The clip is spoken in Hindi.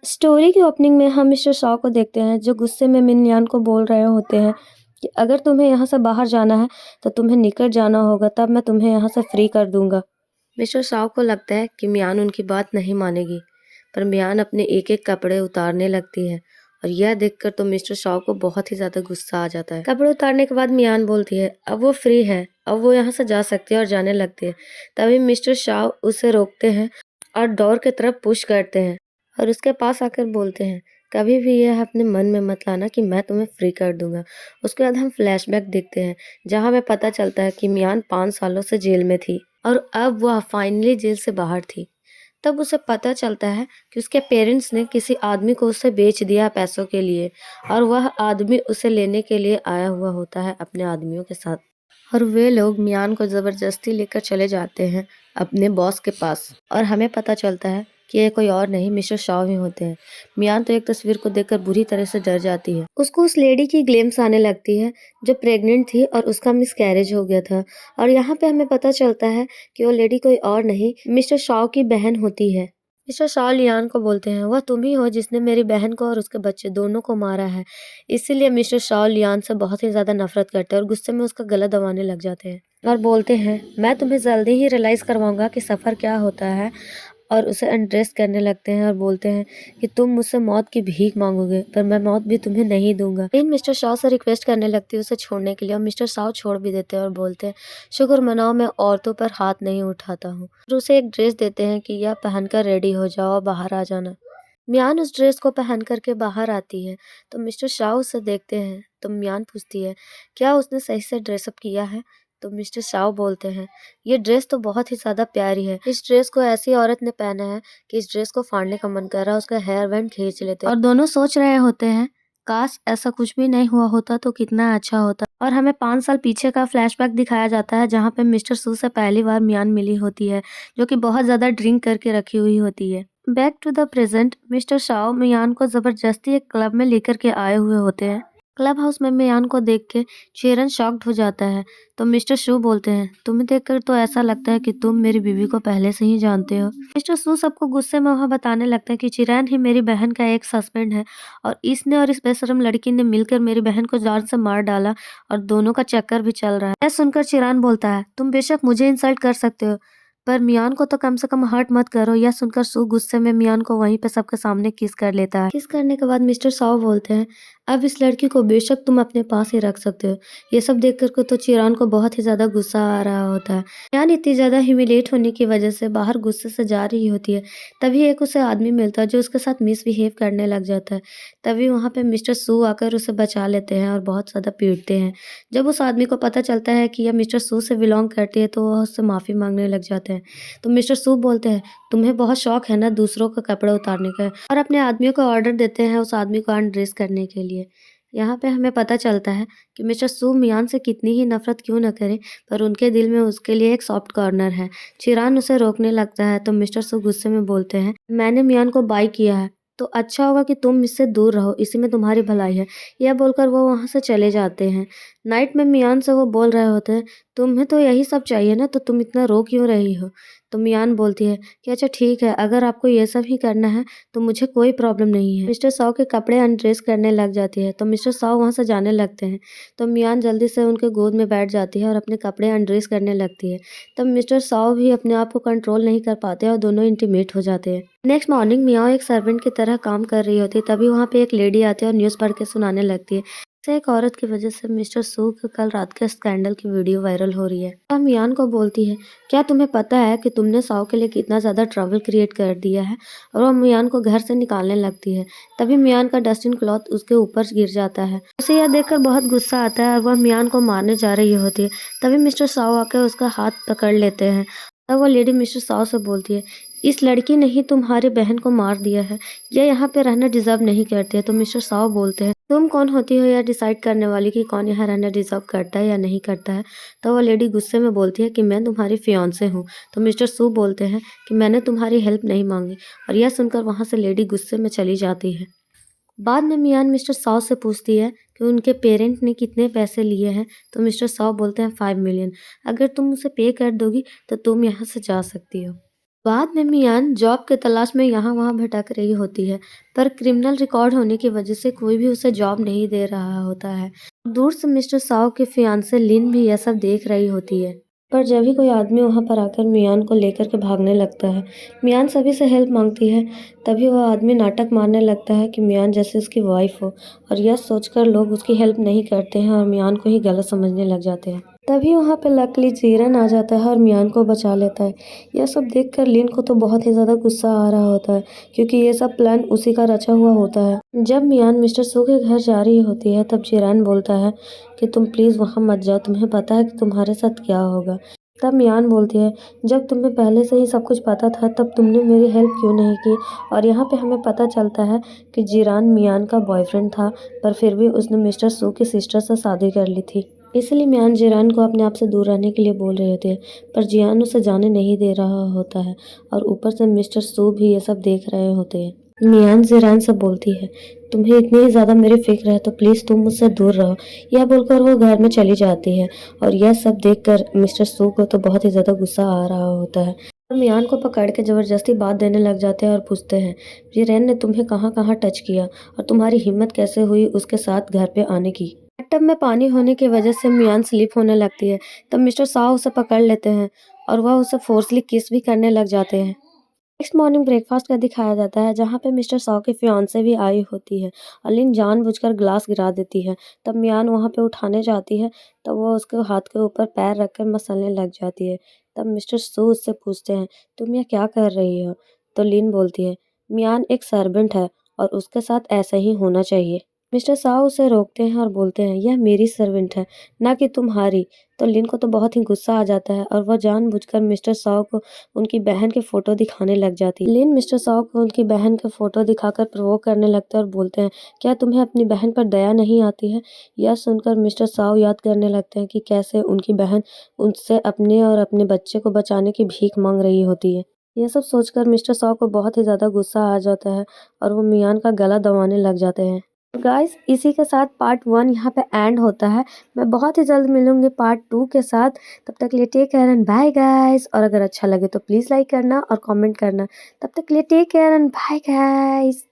स्टोरी की ओपनिंग में हम मिस्टर शॉ को देखते हैं जो गुस्से में मिन यान को बोल रहे होते हैं कि अगर तुम्हें यहाँ से बाहर जाना है तो तुम्हें निकट जाना होगा, तब मैं तुम्हें यहाँ से फ्री कर दूंगा। मिस्टर शॉ को लगता है कि मियान उनकी बात नहीं मानेगी, पर मियान अपने एक एक कपड़े उतारने लगती है और यह देखकर तो मिस्टर शॉ को बहुत ही ज्यादा गुस्सा आ जाता है। कपड़े उतारने के बाद मियान बोलती है अब वो फ्री है, अब वो यहाँ से जा सकती है और जाने लगती है। तभी मिस्टर शॉ उसे रोकते हैं और डोर की तरफ पुश करते हैं और उसके पास आकर बोलते हैं कभी भी यह अपने मन में मत लाना कि मैं तुम्हें फ्री कर दूंगा। उसके बाद हम फ्लैशबैक देखते हैं जहां हमें पता चलता है कि मियान 5 सालों से जेल में थी और अब वह फाइनली जेल से बाहर थी। तब उसे पता चलता है कि उसके पेरेंट्स ने किसी आदमी को उसे बेच दिया पैसों के लिए और वह आदमी उसे लेने के लिए आया हुआ होता है अपने आदमियों के साथ। और वे लोग मियान को जबरदस्ती लेकर चले जाते हैं अपने बॉस के पास और हमें पता चलता है कि ये कोई और नहीं मिस्टर शॉ ही होते हैं। मियान तो एक तस्वीर को देखकर बुरी तरह से डर जाती है। उसको उस लेडी की ग्लिम्स आने लगती है जो प्रेग्नेंट थी और उसका मिसकैरेज हो गया था और यहाँ पे हमें पता चलता है कि वो लेडी कोई और नहीं मिस्टर शॉ की बहन होती है। मिस्टर शॉ लियान को बोलते हैं वह तुम ही हो जिसने मेरी बहन को और उसके बच्चे दोनों को मारा है। इसीलिए मिस्टर शॉ लियान से बहुत ही ज्यादा नफरत करते हैं और गुस्से में उसका गला दबाने लग जाते हैं और बोलते हैं मैं तुम्हें जल्दी ही रियलाइज करवाऊंगा कि सफर क्या होता है। और उसे अनड्रेस करने लगते हैं और बोलते हैं कि तुम मुझसे मौत की भीख मांगोगे पर मैं मौत भी तुम्हें नहीं दूंगा। इन मिस्टर शॉ से रिक्वेस्ट करने लगती है उसे छोड़ने के लिए और मिस्टर शॉ छोड़ भी देते हैं और बोलते हैं शुक्र मनाओ मैं औरतों पर हाथ नहीं उठाता हूँ। और उसे एक ड्रेस देते हैं कि यह पहनकर रेडी हो जाओ और बाहर आ जाना। मियान उस ड्रेस को पहन करके बाहर आती है तो मिस्टर शाह उसे देखते हैं तो मियान पूछती है क्या उसने सही से ड्रेसअप किया है। तो मिस्टर शाह बोलते हैं ये ड्रेस तो बहुत ही ज्यादा प्यारी है, इस ड्रेस को ऐसी औरत ने पहना है कि इस ड्रेस को फाड़ने का मन कर रहा है, उसका हेयर बैंड खींच लेते हैं और दोनों सोच रहे होते हैं काश ऐसा कुछ भी नहीं हुआ होता तो कितना अच्छा होता। और हमें 5 साल पीछे का फ्लैशबैक दिखाया जाता है जहाँ पे मिस्टर सू से पहली बार मियान मिली होती है जो कि बहुत ज्यादा ड्रिंक करके रखी हुई होती है। Back to the present mister Shao Mian को जबरदस्ती एक क्लब में लेकर के आए हुए होते हैं। क्लब हाउस में मियान को देख के चेरन शॉक्ड हो जाता है तो मिस्टर शू बोलते हैं तुम्हें देखकर तो ऐसा लगता है कि तुम मेरी बीवी को पहले से ही जानते हो। मिस्टर शू सबको गुस्से में वहाँ बताने लगते हैं कि चिरैन ही मेरी बहन का एक हस्बैंड है और इसने और इस बेशरम लड़की ने मिलकर मेरी बहन को जान से मार डाला और दोनों का चक्कर भी चल रहा है। यह सुनकर चिरान बोलता है तुम बेशक मुझे इंसल्ट कर सकते हो पर मियान को तो कम से कम हर्ट मत करो। यह सुनकर सू गुस्से में मियान को वहीं पे सबके सामने किस कर लेता है। किस करने के बाद मिस्टर साव बोलते हैं अब इस लड़की को बेशक तुम अपने पास ही रख सकते हो। ये सब देख कर तो चिरान को बहुत ही ज्यादा गुस्सा आ रहा होता है। मियान इतनी ज्यादा ह्यूमिलेट होने की वजह से बाहर गुस्से से जा रही होती है तभी एक उसे आदमी मिलता है जो उसके साथ मिसबिहेव करने लग जाता है। तभी वहाँ पे मिस्टर सू आकर उसे बचा लेते हैं और बहुत ज्यादा पीटते हैं। जब उस आदमी को पता चलता है कि यह मिस्टर सू से बिलोंग करती है तो वह उससे माफी मांगने लग जाते हैं। तो मिस्टर सू बोलते हैं तुम्हें बहुत शौक है ना दूसरों का कपड़े उतारने का, और अपने आदमियों को ऑर्डर देते हैं उस आदमी को अनड्रेस करने के लिए। यहाँ पे हमें पता चलता है कि मिस्टर सू मियान से कितनी ही नफरत क्यों न करे पर उनके दिल में उसके लिए एक सॉफ्ट कॉर्नर है। चिरान उसे रोकने लगता है तो मिस्टर सू गुस्से में बोलते हैं मैंने मियान को बाय किया है तो अच्छा होगा कि तुम इससे दूर रहो, इसी में तुम्हारी भलाई है। यह बोलकर वो वहां से चले जाते हैं। नाइट में मियान से वो बोल रहे होते हैं तुम्हें तो यही सब चाहिए ना तो तुम इतना रो क्यों रही हो। तो मियान बोलती है कि अच्छा ठीक है अगर आपको ये सब ही करना है तो मुझे कोई प्रॉब्लम नहीं है। मिस्टर साव के कपड़े अनड्रेस करने लग जाती है तो मिस्टर साव वहां से जाने लगते हैं तो मियान जल्दी से उनके गोद में बैठ जाती है और अपने कपड़े अनड्रेस करने लगती है। तब मिस्टर साव भी अपने आप को कंट्रोल नहीं कर पाते और दोनों इंटीमेट हो जाते हैं। नेक्स्ट मॉर्निंग मियाओ एक सर्वेंट की तरह काम कर रही होती है तभी वहाँ पे एक लेडी आती है और न्यूज़ पढ़ के सुनाने लगती है से एक औरत की वजह से मिस्टर सू के कल रात के स्कैंडल की वीडियो वायरल हो रही है। और मियान को बोलती है क्या तुम्हें पता है कि तुमने साव के लिए कितना ज्यादा ट्रबल क्रिएट कर दिया है, और वह मियान को घर से निकालने लगती है। तभी मियान का डस्टिन क्लॉथ उसके ऊपर गिर जाता है। उसे यह देखकर बहुत गुस्सा आता है और वह मियान को मारने जा रही होती है। तभी मिस्टर साव आकर उसका हाथ पकड़ लेते हैं। तब वो लेडी मिस्टर साव से बोलती है इस लड़की ने ही तुम्हारी बहन को मार दिया है, यह यहाँ पे रहना डिजर्व नहीं करती है। तो मिस्टर साव बोलते हैं तुम कौन होती हो यह डिसाइड करने वाली कि कौन यहाँ रहना डिजर्व करता है या नहीं करता है। तो वो लेडी गुस्से में बोलती है कि मैं तुम्हारी फियांसे हूँ। तो मिस्टर सू बोलते हैं कि मैंने तुम्हारी हेल्प नहीं मांगी, और यह सुनकर वहाँ से लेडी गुस्से में चली जाती है। बाद में मियान मिस्टर साव से पूछती है कि उनके पेरेंट ने कितने पैसे लिए हैं। तो मिस्टर साव बोलते हैं 5 मिलियन, अगर तुम उसे पे कर दोगी तो तुम यहाँ से जा सकती हो। बाद में मियान जॉब की तलाश में यहाँ वहाँ भटक रही होती है, पर क्रिमिनल रिकॉर्ड होने की वजह से कोई भी उसे जॉब नहीं दे रहा होता है। दूर से मिस्टर साव के फियांसे लिन भी यह सब देख रही होती है, पर जब भी कोई आदमी वहाँ पर आकर मियान को लेकर के भागने लगता है, मियान सभी से हेल्प मांगती है, तभी वह आदमी नाटक मारने लगता है कि मियान जैसे उसकी वाइफ हो, और यह सोचकर लोग उसकी हेल्प नहीं करते हैं और मियान को ही गलत समझने लग जाते हैं। तभी वहाँ पे लकली जीरन आ जाता है और मियान को बचा लेता है। यह सब देखकर लिन को तो बहुत ही ज़्यादा गुस्सा आ रहा होता है, क्योंकि ये सब प्लान उसी का रचा हुआ होता है। जब मियान मिस्टर सू के घर जा रही होती है, तब जीरान बोलता है कि तुम प्लीज़ वहाँ मत जाओ, तुम्हें पता है कि तुम्हारे साथ क्या होगा। तब मियान बोलती है, जब तुम्हें पहले से ही सब कुछ पता था तब तुमने मेरी हेल्प क्यों नहीं की। और यहाँ पे हमें पता चलता है कि जीरान मियान का बॉयफ्रेंड था, पर फिर भी उसने मिस्टर सू की सिस्टर से शादी कर ली थी। इसलिए मियान जीरान को अपने आप से दूर रहने के लिए बोल रही होती है, पर जियान उसे जाने नहीं दे रहा होता है, और ऊपर से मिस्टर सू भी ये सब देख रहे होते हैं। मियान जीरान से बोलती है, तुम्हें इतनी ही ज़्यादा मेरी फिक्र है तो प्लीज़ तुम मुझसे दूर रहो। यह बोलकर वो घर में चली जाती है, और यह सब देखकर मिस्टर सू को तो बहुत ही ज़्यादा गुस्सा आ रहा होता है। मियान को पकड़ के ज़बरदस्ती बात देने लग जाते हैं और पूछते हैं, जीरेन ने तुम्हें कहाँ कहाँ टच किया और तुम्हारी हिम्मत कैसे हुई उसके साथ घर पे आने की। टब में पानी होने की वजह से मियान स्लिप होने लगती है, तब मिस्टर शाह उसे पकड़ लेते हैं और वह उसे फोर्सली किस भी करने लग जाते हैं। नेक्स्ट मॉर्निंग ब्रेकफास्ट का दिखाया जाता है, जहाँ पे मिस्टर शाह की फियांसे भी आई होती है। अलिन जानबूझकर ग्लास गिरा देती है, तब मियान वहाँ पे उठाने जाती है, तब वह उसके हाथ के ऊपर पैर रखकर मसलने लग जाती है। तब मिस्टर सू उससे पूछते हैं, तुम यह क्या कर रही हो। तो लिन बोलती है, मियान एक सर्वेंट है और उसके साथ ऐसा ही होना चाहिए। मिस्टर शाह उसे रोकते हैं और बोलते हैं, यह मेरी सर्वेंट है, ना कि तुम्हारी। तो लिन को तो बहुत ही गुस्सा आ जाता है और वह जानबूझकर मिस्टर शाह को उनकी बहन के फोटो दिखाने लग जाती है। लिन मिस्टर शाह को उनकी बहन के फोटो दिखाकर प्रोवोक करने लगते हैं और बोलते हैं, क्या तुम्हें अपनी बहन पर दया नहीं आती है। यह सुनकर मिस्टर शाह याद करने लगते हैं कि कैसे उनकी बहन उनसे अपने और अपने बच्चे को बचाने की भीख मांग रही होती है। यह सब सोचकर मिस्टर शाह को बहुत ही ज़्यादा गुस्सा आ जाता है और वो मियान का गला दबाने लग जाते हैं। गाइस, इसी के साथ पार्ट 1 यहाँ पे एंड होता है। मैं बहुत ही जल्द मिलूंगी पार्ट 2 के साथ। तब तक के लिए take care and bye guys. और अगर अच्छा लगे तो प्लीज़ लाइक करना और कमेंट करना। तब तक के लिए take care and bye guys.